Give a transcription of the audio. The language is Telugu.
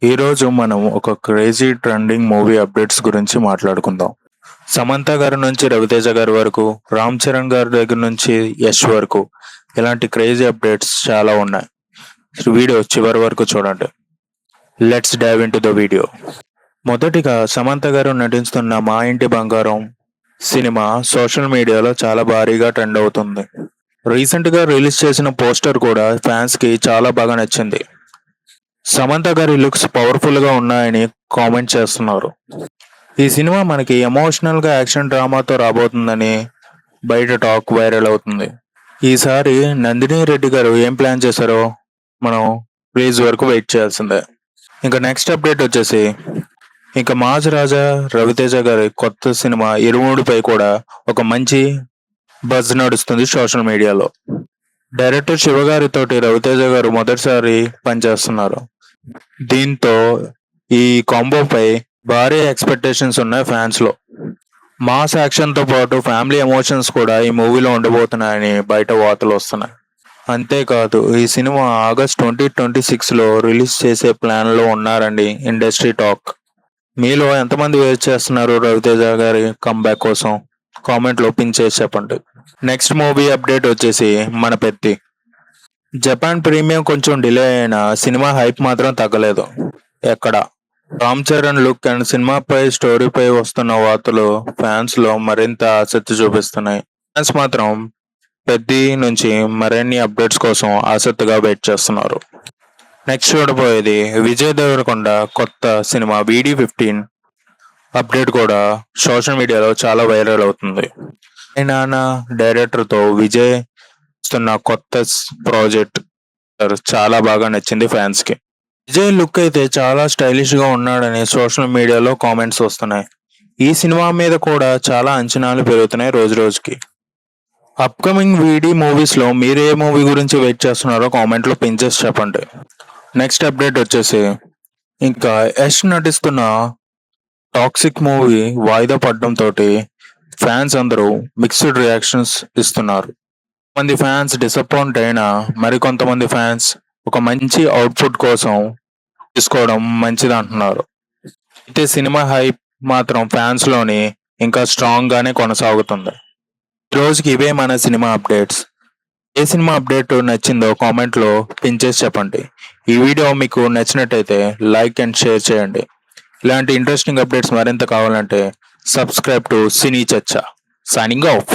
ఈరోజు మనం ఒక క్రేజీ ట్రెండింగ్ మూవీ అప్డేట్స్ గురించి మాట్లాడుకుందాం. సమంత గారి నుంచి రవితేజ గారి వరకు, రామ్ చరణ్ గారి దగ్గర నుంచి యష్ వరకు ఇలాంటి క్రేజీ అప్డేట్స్ చాలా ఉన్నాయి. వీడియో చివరి వరకు చూడండి. Let's dive into the video. మొదటిగా సమంత గారు నటిస్తున్న మా ఇంటి బంగారం సినిమా సోషల్ మీడియాలో చాలా భారీగా ట్రెండ్ అవుతుంది. రీసెంట్గా రిలీజ్ చేసిన పోస్టర్ కూడా ఫ్యాన్స్కి చాలా బాగా నచ్చింది. సమంత గారి లుక్స్ పవర్ఫుల్ గా ఉన్నాయని కామెంట్ చేస్తున్నారు. ఈ సినిమా మనకి ఎమోషనల్ గా యాక్షన్ డ్రామాతో రాబోతుందని బయట టాక్ వైరల్ అవుతుంది. ఈసారి నందిని రెడ్డి గారు ఏం ప్లాన్ చేశారో మనం రిలీజ్ వరకు వెయిట్ చేయాల్సిందే. ఇంకా నెక్స్ట్ అప్డేట్ వచ్చేసి మాజ్ రాజా రవితేజ గారి కొత్త సినిమా ఇరుముడిపై కూడా ఒక మంచి బజ్ నడుస్తుంది సోషల్ మీడియాలో. డైరెక్టర్ శివగారితోటి రవితేజ గారు మొదటిసారి పనిచేస్తున్నారు. దీంతో ఈ కాంబోపై భారీ ఎక్స్పెక్టేషన్స్ ఉన్నాయి ఫ్యాన్స్ లో. మాస్ యాక్షన్ తో పాటు ఫ్యామిలీ ఎమోషన్స్ కూడా ఈ మూవీలో ఉండబోతున్నాయని బయట వార్తలు వస్తున్నాయి. అంతేకాదు ఈ సినిమా ఆగస్ట్ 2026లో రిలీజ్ చేసే ప్లాన్ లో ఉన్నారండి ఇండస్ట్రీ టాక్. మీలో ఎంతమంది వెయిట్ చేస్తున్నారు రవితేజ గారి కంబ్యాక్ కోసం? కామెంట్ లో పిన్ చేసి చెప్పండి. నెక్స్ట్ మూవీ అప్డేట్ వచ్చేసి మన పెద్ది. జపాన్ ప్రీమియం కొంచెం డిలే అయినా సినిమా హైప్ మాత్రం తగ్గలేదు ఎక్కడ. రామ్ చరణ్ లుక్ అండ్ సినిమాపై స్టోరీపై వస్తున్న వార్తలు ఫ్యాన్స్ లో మరింత ఆసక్తి చూపిస్తున్నాయి. ఫ్యాన్స్ మాత్రం పెద్ది నుంచి మరిన్ని అప్డేట్స్ కోసం ఆసక్తిగా వెయిట్ చేస్తున్నారు. నెక్స్ట్ చూడబోయేది విజయ్ దేవరకొండ కొత్త సినిమా VD15 అప్డేట్ కూడా సోషల్ మీడియాలో చాలా వైరల్ అవుతుంది. నాన్న డైరెక్టర్ తో విజయ్ ఇస్తున్న కొత్త ప్రాజెక్ట్ చాలా బాగా నచ్చింది ఫ్యాన్స్ కి. విజయ్ లుక్ అయితే చాలా స్టైలిష్ గా ఉన్నాడని సోషల్ మీడియాలో కామెంట్స్ వస్తున్నాయి. ఈ సినిమా మీద కూడా చాలా అంచనాలు పెరుగుతున్నాయి రోజు రోజుకి. అప్కమింగ్ VD మూవీస్ లో మీరు ఏ మూవీ గురించి వెయిట్ చేస్తున్నారో కామెంట్ లో పిన్ చేసి చెప్పండి. నెక్స్ట్ అప్డేట్ వచ్చేసి యష్ నటిస్తున్న టాక్సిక్ మూవీ వాయిదా పడడంతో ఫ్యాన్స్ అందరూ మిక్స్డ్ రియాక్షన్స్ ఇస్తున్నారు. కొంతమంది ఫ్యాన్స్ డిసప్పాయింట్ అయినా మరికొంతమంది ఫ్యాన్స్ ఒక మంచి అవుట్పుట్ కోసం తీసుకోవడం మంచిది అంటున్నారు. అయితే సినిమా హైప్ మాత్రం ఫ్యాన్స్ లోని ఇంకా స్ట్రాంగ్ గానే కొనసాగుతుంది. ఈ రోజుకి ఇవే మన సినిమా అప్డేట్స్. ఏ సినిమా అప్డేట్ నచ్చిందో కామెంట్ లో పిన్ చేసి చెప్పండి. ఈ వీడియో మీకు నచ్చినట్టయితే లైక్ అండ్ షేర్ చేయండి. ఇలాంటి ఇంట్రెస్టింగ్ అప్డేట్స్ మరింత కావాలంటే సబ్స్క్రైబ్ టు సినీ చర్చ. Signing off.